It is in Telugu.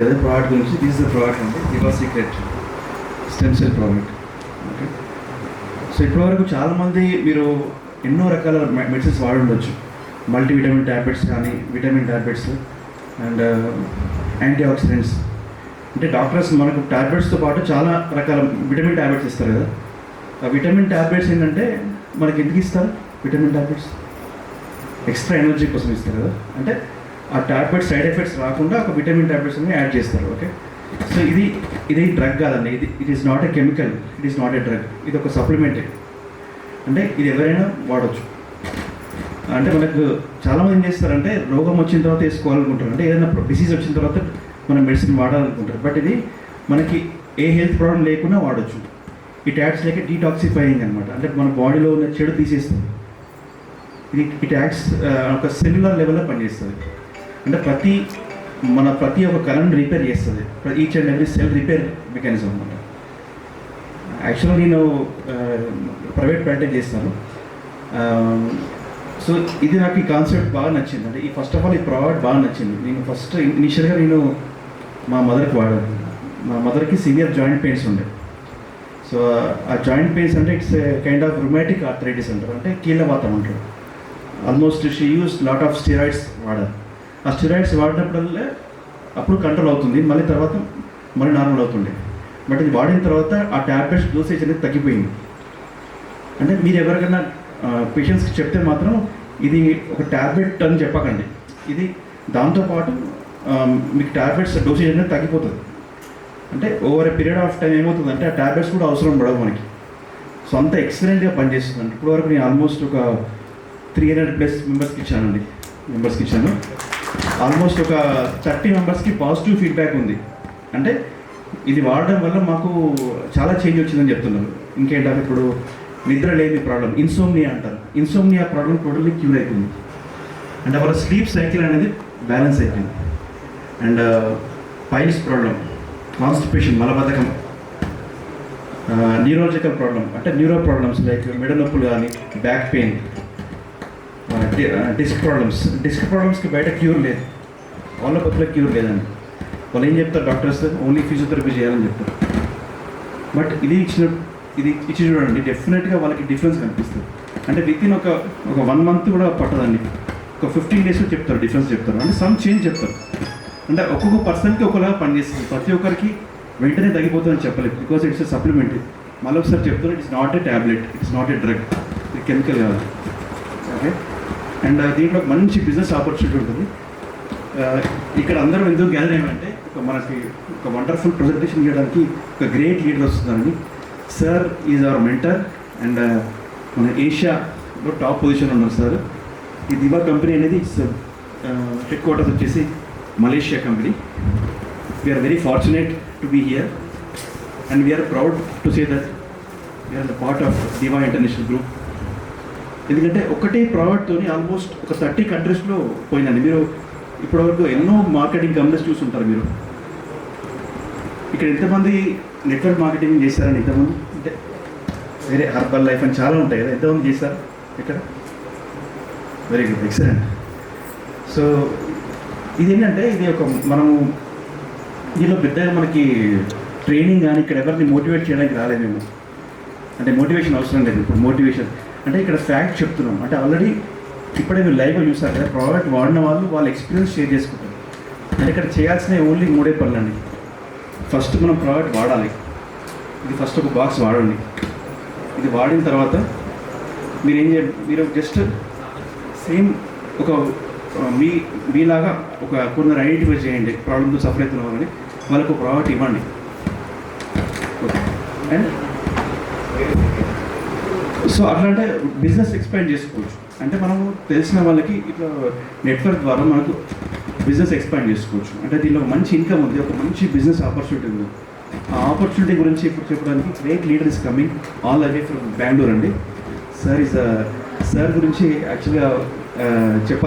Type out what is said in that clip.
అదే ప్రోడక్ట్ గురించి దిస్ ద ప్రోడక్ట్ అంటే liver secret stem cell product. Okay, so ఇప్పటివరకు చాలామంది మీరు ఎన్నో రకాల మెడిసిన్స్ వాడి ఉండొచ్చు. మల్టీవిటమిన్ ట్యాబ్లెట్స్ కానీ vitamin tablets and antioxidants. అంటే డాక్టర్స్ మనకు ట్యాబ్లెట్స్తో పాటు చాలా రకాల విటమిన్ ట్యాబ్లెట్స్ ఇస్తారు కదా. ఆ విటమిన్ ట్యాబ్లెట్స్ ఏంటంటే మనకి ఎందుకు ఇస్తారు? విటమిన్ ట్యాబ్లెట్స్ ఎక్స్ట్రా ఎనర్జీ కోసం ఇస్తారు కదా. అంటే ఆ ట్యాబ్లెట్ సైడ్ ఎఫెక్ట్స్ రాకుండా ఒక విటమిన్ ట్యాబ్లెట్స్ అన్ని యాడ్ చేస్తారు. ఓకే, సో ఇది డ్రగ్ కాదండి. It is not a chemical, it is not a drug. ఇది ఒక సప్లిమెంటరీ. అంటే ఇది ఎవరైనా వాడచ్చు. అంటే మనకు చాలామంది ఏం చేస్తారంటే రోగం వచ్చిన తర్వాత వేసుకోవాలనుకుంటారు. అంటే ఏదైనా డిసీజ్ వచ్చిన తర్వాత మనం మెడిసిన్ వాడాలనుకుంటారు. బట్ ఇది మనకి ఏ హెల్త్ ప్రాబ్లం లేకుండా వాడచ్చు. ఇట్ యాక్ట్స్ లైక్ డీటాక్సిఫైయింగ్ అనమాట. అంటే మన బాడీలో ఉన్న చెడు తీసేస్తుంది. ఇట్ యాక్ట్స్ ఒక సెల్యులర్ లెవెల్లో పనిచేస్తుంది. అంటే ప్రతి ఒక్క కణను రిపేర్ చేస్తుంది. Each and every cell repair mechanism అనమాట. యాక్చువల్గా నేను ప్రైవేట్ ప్రాక్టీస్ చేస్తాను. సో ఇది నాకు ఈ కాన్సెప్ట్ బాగా నచ్చింది. అంటే ఫస్ట్ ఆఫ్ ఆల్ ఈ ప్రోడక్ట్ బాగా నచ్చింది. నేను ఫస్ట్ ఇనిషియల్గా మా మదర్కి వాడాను. మా మదర్కి సివియర్ జాయింట్ పెయిన్స్ ఉండే. సో ఆ జాయింట్ పెయిన్స్ అంటే it's kind of rheumatic arthritis అంటారు. అంటే కీళ్ళవాతం అంటారు. Almost she use lot of steroids వాడారు. ఆ స్టెరాయిడ్స్ వాడినప్పుడల్లా అప్పుడు కంట్రోల్ అవుతుంది, మళ్ళీ తర్వాత మళ్ళీ నార్మల్ అవుతుండే. బట్ ఇది వాడిన తర్వాత ఆ ట్యాబ్లెట్స్ డోసేజ్ అనేది తగ్గిపోయింది. అంటే మీరు ఎవరికైనా పేషెంట్స్కి చెప్తే మాత్రం ఇది ఒక ట్యాబ్లెట్ అని చెప్పకండి. ఇది దాంతోపాటు మీకు ట్యాబ్లెట్స్ డోసేజ్ అనేది తగ్గిపోతుంది. అంటే over a period of time ఏమవుతుందంటే ఆ ట్యాబ్లెట్స్ కూడా అవసరం పడవు మనకి. సో అంత ఎక్సలెంట్గా పనిచేస్తుందండి. ఇప్పటివరకు నేను ఆల్మోస్ట్ ఒక 300+ మెంబర్స్కి ఇచ్చాను. ఆల్మోస్ట్ ఒక 30 మెంబర్స్కి పాజిటివ్ ఫీడ్బ్యాక్ ఉంది. అంటే ఇది వాడడం వల్ల మాకు చాలా చేంజ్ వచ్చిందని చెప్తున్నారు. ఇంకేంటంటే ఇప్పుడు నిద్ర లేని ప్రాబ్లం, ఇన్సోమ్నియా అంటారు. ఇన్సోమ్నియా ప్రాబ్లం టోటల్లీ క్యూర్ అవుతుంది. అండ్ వాళ్ళ స్లీప్ సైకిల్ అనేది బ్యాలెన్స్ అయిపోయింది. అండ్ పైల్స్ ప్రాబ్లం, కాన్స్టిపేషన్, మలబద్ధకం, న్యూరాలజికల్ ప్రాబ్లం అంటే న్యూరో ప్రాబ్లమ్స్ లైక్ మెడ నొప్పులు కానీ, బ్యాక్ పెయిన్, డిస్క్ ప్రాబ్లమ్స్కి బయట క్యూర్ లేదు. వాళ్ళ పక్కల క్యూర్ లేదండి. వాళ్ళు ఏం చెప్తారు డాక్టర్స్? ఓన్లీ ఫిజియోథెరపీ చేయాలని చెప్తారు. బట్ ఇది ఇచ్చి చూడండి, డెఫినెట్గా వాళ్ళకి డిఫరెన్స్ కనిపిస్తుంది. అంటే వితిన్ ఒక 1 మంత్ కూడా పట్టదండి. ఒక 15 డేస్లో చెప్తారు, డిఫరెన్స్ చెప్తారు. అంటే సమ్ చేంజ్ చెప్తారు. అంటే ఒక్కొక్క పర్సన్కి ఒకలాగా పనిచేస్తుంది. ప్రతి ఒక్కరికి వెంటనే తగ్గిపోతుందని చెప్పలేదు. Because it's a supplementary. మళ్ళీ ఒకసారి చెప్తాను, it's not a tablet, it's not a drug, ఇది కెమికల్ కాదు. ఓకే, అండ్ దీంట్లో మంచి బిజినెస్ ఆపర్చునిటీ ఉంటుంది. ఇక్కడ అందరం ఎందుకు గ్యాదర్ అయ్యామంటే మనకి ఒక వండర్ఫుల్ ప్రజెంటేషన్ చేయడానికి ఒక గ్రేట్ లీడర్ వస్తున్నారని. Sir is our mentor and మన ఏషియాలో టాప్ పొజిషన్ ఉన్నారు సార్. ఈ దివా కంపెనీ అనేది ఇట్స్ హెడ్ క్వార్టర్స్ వచ్చేసి Malaysia company. We're very fortunate to be here and we're proud to say that we're the part of Diva international group. ఎందుకంటే ఒకటే ప్రోడక్ట్తో ఆల్మోస్ట్ ఒక 30 కంట్రీస్లో పోయిందండి. మీరు ఇప్పటివరకు ఎన్నో మార్కెటింగ్ కంపెనీస్ చూస్తుంటారు. మీరు ఇక్కడ ఎంతమంది నెట్వర్క్ మార్కెటింగ్ చేశారని? ఎంతమంది అంటే వేరే హర్బల్ లైఫ్ అని చాలా ఉంటాయి కదా, ఎంతమంది చేశారు ఇక్కడ? Very good, excellent. సో ఇదేంటంటే ఇది ఒక మనము దీనిలో పెద్దగా మనకి ట్రైనింగ్ కానీ ఇక్కడ ఎవరిని మోటివేట్ చేయడానికి రాలేదు మేము. అంటే మోటివేషన్ అవసరం లేదు. ఇప్పుడు మోటివేషన్ అంటే ఇక్కడ ఫ్యాక్ట్ చెప్తున్నాం. అంటే ఆల్రెడీ ఇప్పుడే మీరు లైవ్గా చూసారు కదా, ప్రోడక్ట్ వాడిన వాళ్ళు వాళ్ళ ఎక్స్పీరియన్స్ షేర్ చేసుకుంటారు. అంటే ఇక్కడ చేయాల్సిన ఓన్లీ 3 పనులండి. ఫస్ట్ మనం ప్రోడక్ట్ వాడాలి. ఇది ఫస్ట్ ఒక బాక్స్ వాడండి. ఇది వాడిన తర్వాత మీరు ఏం చేయండి, మీరు జస్ట్ సేమ్ ఒక మీలాగా ఒక కొందరు ఐడెంటిఫై చేయండి ప్రాబ్లంతో సఫర్ అవుతున్న వాళ్ళని, వాళ్ళకు ప్రోడక్ట్ ఇవ్వండి. ఓకే, అండ్ సో అట్లా అంటే బిజినెస్ ఎక్స్పాండ్ చేసుకోవచ్చు. అంటే మనము తెలిసిన వాళ్ళకి ఇట్లా నెట్వర్క్ ద్వారా మనకు బిజినెస్ ఎక్స్పాండ్ చేసుకోవచ్చు. అంటే దీనిలో మంచి ఇన్కమ్ ఉంది, ఒక మంచి బిజినెస్ ఆపర్చునిటీ ఉంది. ఆ ఆపర్చునిటీ గురించి ఇప్పుడు చెప్పడానికి great leader is coming all the way from Bengaluru అండి. సార్ గురించి యాక్చువల్గా చెప్పాలి.